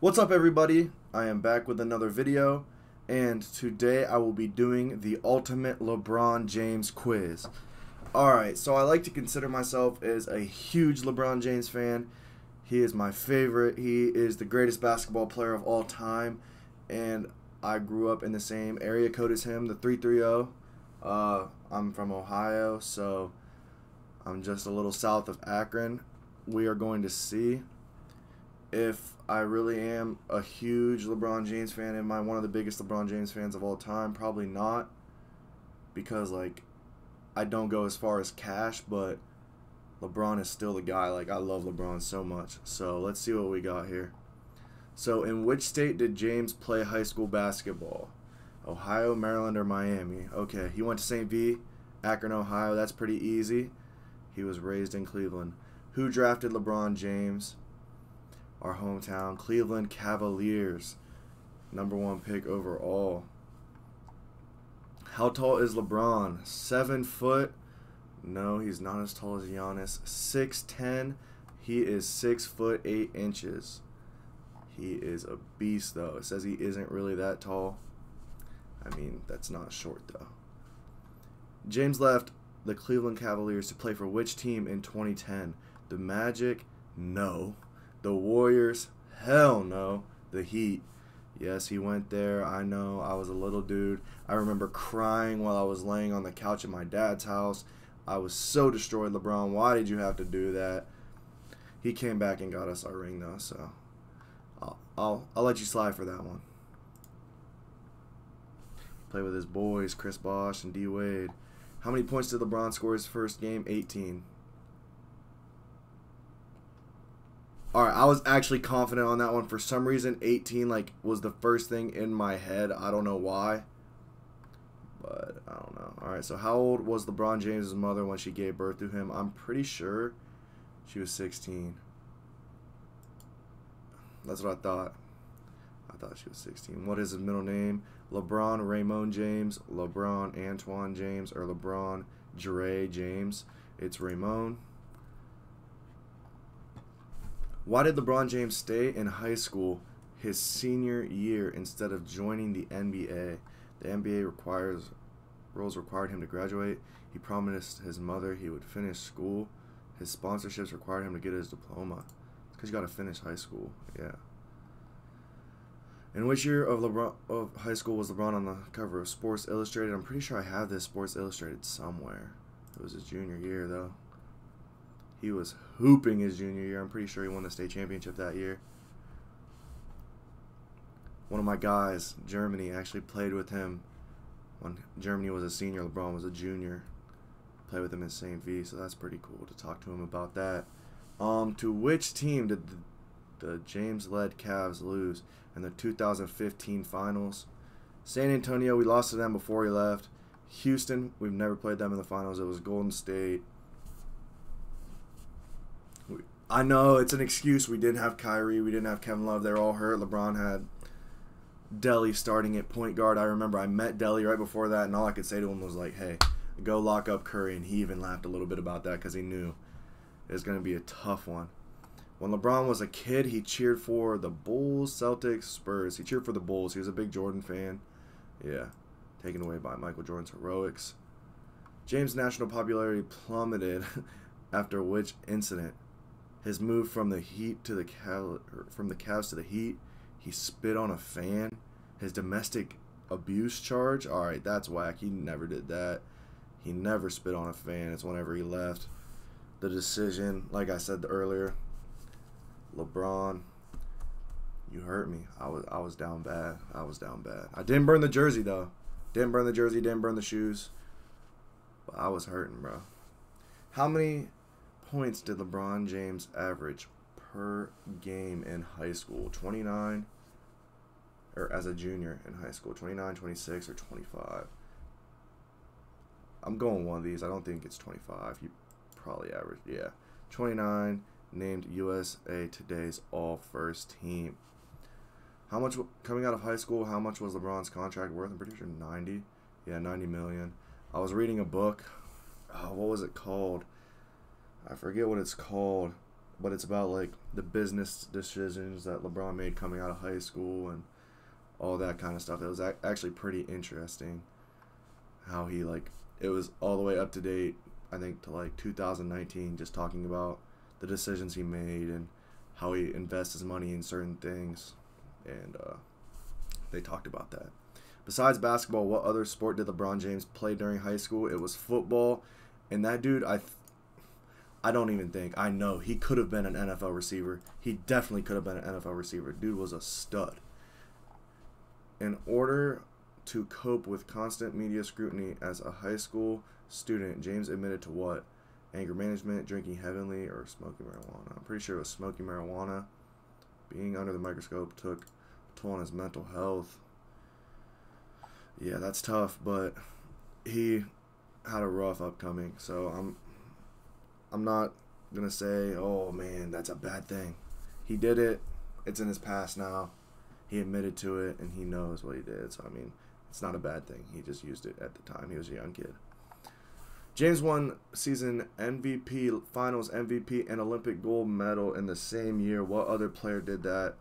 What's up, everybody? I am back with another video, and today I will be doing the ultimate LeBron James quiz. Alright, so I like to consider myself as a huge LeBron James fan. He is my favorite. He is the greatest basketball player of all time, and I grew up in the same area code as him, the 330. I'm from Ohio, so I'm just a little south of Akron. We are going to see if I really am a huge LeBron James fan. Am I one of the biggest LeBron James fans of all time? Probably not, because I don't go as far as Cash, but LeBron is still the guy. I love LeBron so much. So let's see what we got here. So in which state did James play high school basketball? Ohio, Maryland, or Miami? Okay, he went to St. V, Akron, Ohio. That's pretty easy. He was raised in Cleveland. Who drafted LeBron James? Our hometown, Cleveland Cavaliers. #1 pick overall. How tall is LeBron? 7 foot. No, he's not as tall as Giannis. 6'10". He is 6 foot 8 inches. He is a beast, though. It says he isn't really that tall. I mean, that's not short, though. James left the Cleveland Cavaliers to play for which team in 2010? The Magic? No. The Warriors? Hell no. The Heat? Yes, he went there. I know. I was a little dude. I remember crying while I was laying on the couch at my dad's house. I was so destroyed, LeBron. Why did you have to do that? He came back and got us our ring, though, so I'll let you slide for that one. Play with his boys, Chris Bosh and D Wade. How many points did LeBron score his first game? 18. Alright, I was actually confident on that one. For some reason, 18 was the first thing in my head. I don't know why, but I don't know. Alright, so how old was LeBron James' mother when she gave birth to him? I'm pretty sure she was 16. That's what I thought. I thought she was 16. What is his middle name? LeBron Raymond James, LeBron Antoine James, or LeBron Dre James? It's Raymond. Why did LeBron James stay in high school his senior year instead of joining the NBA? The NBA rules required him to graduate. He promised his mother he would finish school. His sponsorships required him to get his diploma. It's because you got to finish high school. Yeah. In which year of high school was LeBron on the cover of Sports Illustrated? I'm pretty sure I have this Sports Illustrated somewhere. It was his junior year, though. He was hooping his junior year. I'm pretty sure he won the state championship that year. One of my guys, Germany, actually played with him when Germany was a senior. LeBron was a junior. Played with him in St. V, so that's pretty cool to talk to him about that. To which team did the James-led Cavs lose in the 2015 finals? San Antonio, we lost to them before he left. Houston, we've never played them in the finals. It was Golden State. I know it's an excuse. We didn't have Kyrie. We didn't have Kevin Love. They're all hurt. LeBron had Delly starting at point guard. I remember I met Delly right before that, and all I could say to him was hey, go lock up Curry. And he even laughed a little bit about that because he knew it was going to be a tough one. When LeBron was a kid, he cheered for the Bulls, Celtics, Spurs. He cheered for the Bulls. He was a big Jordan fan. Yeah, taken away by Michael Jordan's heroics. James' national popularity plummeted after which incident? His move from the Heat to the Cavs to the Heat. He spit on a fan. His domestic abuse charge. All right, that's whack. He never did that. He never spit on a fan. It's whenever he left. The decision, like I said earlier, LeBron, you hurt me. I was down bad. I was down bad. I didn't burn the jersey though. Didn't burn the jersey. Didn't burn the shoes. But I was hurting, bro. How many points did LeBron James average per game in high school? 29, or as a junior in high school, 29, 26, or 25? I'm going one of these. I don't think it's 25. You probably averaged, yeah. 29, named USA Today's all-first team. How much, coming out of high school, how much was LeBron's contract worth? I'm pretty sure 90. Yeah, 90 million. I was reading a book. Oh, what was it called? I forget what it's called. but it's about like the business decisions that LeBron made coming out of high school and all that kind of stuff. It was actually pretty interesting how he like it was all the way up to date, I think, to like 2019, just talking about the decisions he made and how he invests his money in certain things, and they talked about that. Besides basketball, what other sport did LeBron James play during high school? It was football, and that dude, I don't even think, I know he could have been an NFL receiver. He definitely could have been an NFL receiver. Dude was a stud. In order to cope with constant media scrutiny as a high school student, James admitted to what? Anger management, drinking heavily, or smoking marijuana? I'm pretty sure it was smoking marijuana. Being under the microscope took a toll on his mental health. Yeah, that's tough, but he had a rough upcoming, so I'm not going to say, oh man, that's a bad thing. He did it. It's in his past now. He admitted to it, and he knows what he did. So, I mean, it's not a bad thing. He just used it at the time. He was a young kid. James won season MVP, finals MVP, and Olympic gold medal in the same year. What other player did that?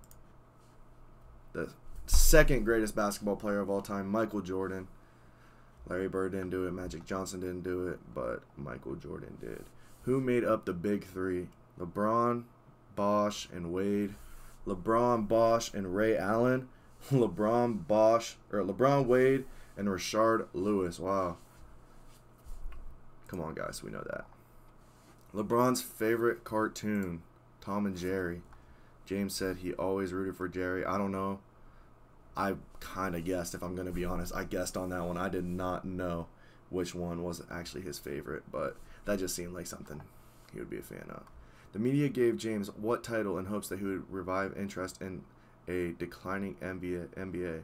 The second greatest basketball player of all time, Michael Jordan. Larry Bird didn't do it. Magic Johnson didn't do it, but Michael Jordan did. Who made up the big three? LeBron, Bosh, and Wade. LeBron, Bosh, and Ray Allen. LeBron, Wade, and Rashard Lewis. Wow. Come on, guys. We know that. LeBron's favorite cartoon, Tom and Jerry. James said he always rooted for Jerry. I don't know. I kind of guessed, if I'm going to be honest. I guessed on that one. I did not know which one was actually his favorite, but that just seemed like something he would be a fan of. The media gave James what title in hopes that he would revive interest in a declining NBA?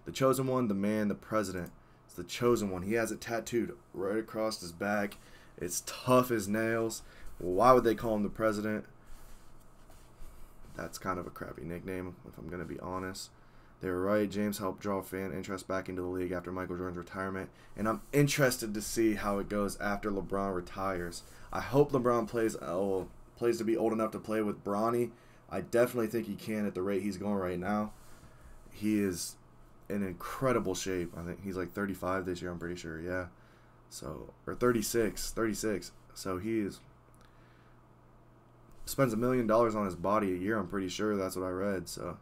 The Chosen One, the Man, the President. It's the Chosen One. He has it tattooed right across his back. It's tough as nails. Well, why would they call him the President? That's kind of a crappy nickname, if I'm going to be honest. They were right. James helped draw fan interest back into the league after Michael Jordan's retirement, and I'm interested to see how it goes after LeBron retires. I hope LeBron plays to be old enough to play with Bronny. I definitely think he can at the rate he's going right now. He is in incredible shape. I think he's like 35 this year, I'm pretty sure, yeah. So, or 36. So he spends $1 million on his body a year, I'm pretty sure. That's what I read, so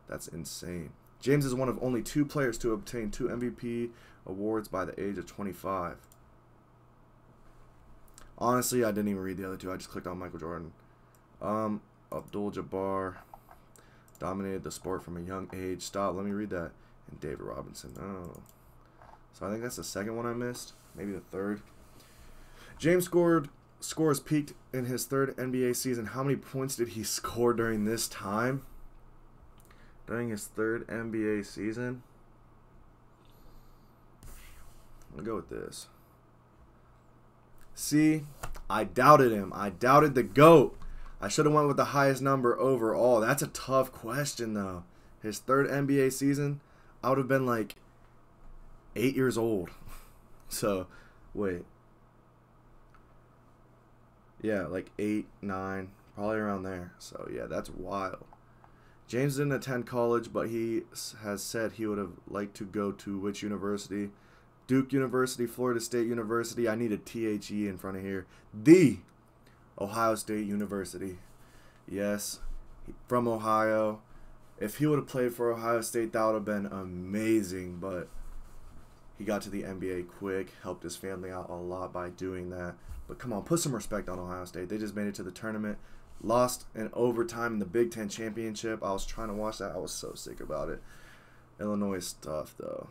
that's insane. James is one of only 2 players to obtain 2 MVP awards by the age of 25. Honestly, I didn't even read the other 2. I just clicked on Michael Jordan. Abdul-Jabbar dominated the sport from a young age. Stop. Let me read that. And David Robinson. Oh. So I think that's the second one I missed. Maybe the third. James scores peaked in his 3rd NBA season. How many points did he score during this time? During his 3rd NBA season? I'm going to go with this. See, I doubted him. I doubted the GOAT. I should have went with the highest number overall. That's a tough question, though. His 3rd NBA season, I would have been like 8 years old. So, wait. Yeah, like 8, 9, probably around there. So, yeah, that's wild. James didn't attend college, but he has said he would have liked to go to which university? Duke University, Florida State University. I need a THE in front of here. The Ohio State University. Yes, from Ohio. If he would have played for Ohio State, that would have been amazing. But he got to the NBA quick, helped his family out a lot by doing that. But come on, put some respect on Ohio State. They just made it to the tournament. Lost in overtime in the Big Ten Championship. I was trying to watch that. I was so sick about it. Illinois is tough, though.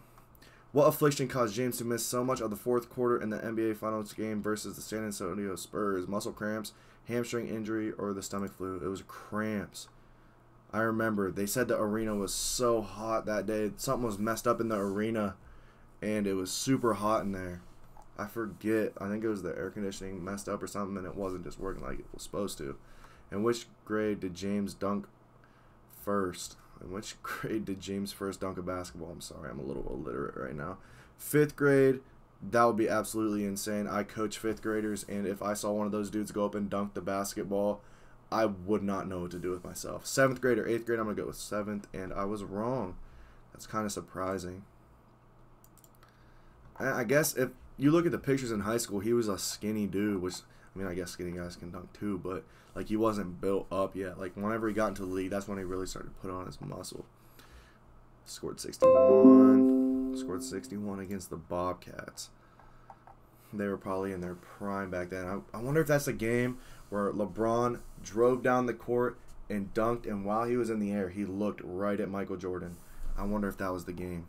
What affliction caused James to miss so much of the 4th quarter in the NBA Finals game versus the San Antonio Spurs? Muscle cramps, hamstring injury, or the stomach flu? It was cramps. I remember they said the arena was so hot that day. Something was messed up in the arena, and it was super hot in there. I forget. I think it was the air conditioning messed up or something, and it wasn't just working like it was supposed to. In which grade did James dunk first? In which grade did James first dunk a basketball? I'm sorry, I'm a little illiterate right now. 5th grade, that would be absolutely insane. I coach 5th graders, and if I saw one of those dudes go up and dunk the basketball, I would not know what to do with myself. 7th grade or 8th grade, I'm going to go with 7th, and I was wrong. That's kind of surprising. I guess if you look at the pictures in high school, he was a skinny dude, which, I mean, I guess skinny guys can dunk too, but, like, he wasn't built up yet. Like, whenever he got into the league, that's when he really started to put on his muscle. Scored 61. Scored 61 against the Bobcats. They were probably in their prime back then. I wonder if that's a game where LeBron drove down the court and dunked, and while he was in the air, he looked right at Michael Jordan. I wonder if that was the game.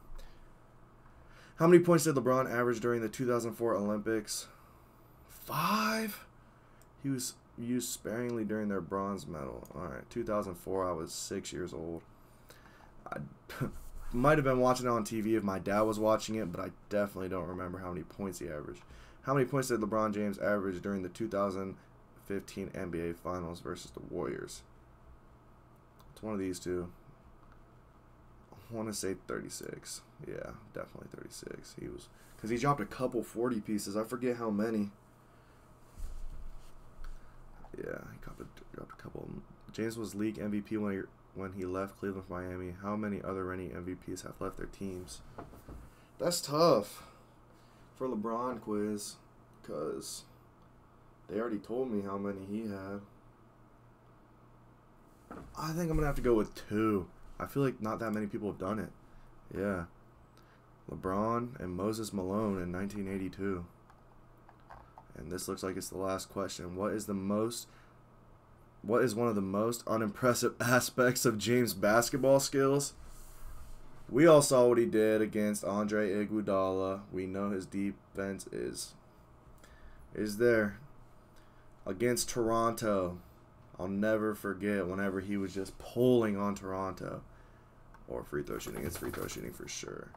How many points did LeBron average during the 2004 Olympics? 5? He was used sparingly during their bronze medal. All right, 2004, I was 6 years old. I might have been watching it on TV if my dad was watching it, but I definitely don't remember how many points he averaged. How many points did LeBron James average during the 2015 NBA Finals versus the Warriors? It's one of these two. I want to say 36. Yeah, definitely 36. He was, because he dropped a couple 40 pieces. I forget how many. Yeah, he dropped a couple. James was league MVP when he left Cleveland for Miami. How many other reigning MVPs have left their teams? That's tough for LeBron quiz, because they already told me how many he had. I think I'm going to have to go with 2. I feel like not that many people have done it. Yeah. LeBron and Moses Malone in 1982. And this looks like it's the last question. What is one of the most unimpressive aspects of James' basketball skills? We all saw what he did against Andre Iguodala. We know his defense is there. Against Toronto, I'll never forget whenever he was just pulling on Toronto. Or free throw shooting. It's free throw shooting for sure.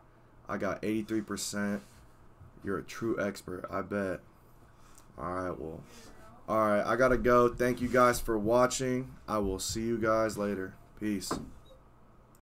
I got 83%. You're a true expert, I bet. Alright, well. Alright, I gotta go. Thank you guys for watching. I will see you guys later. Peace.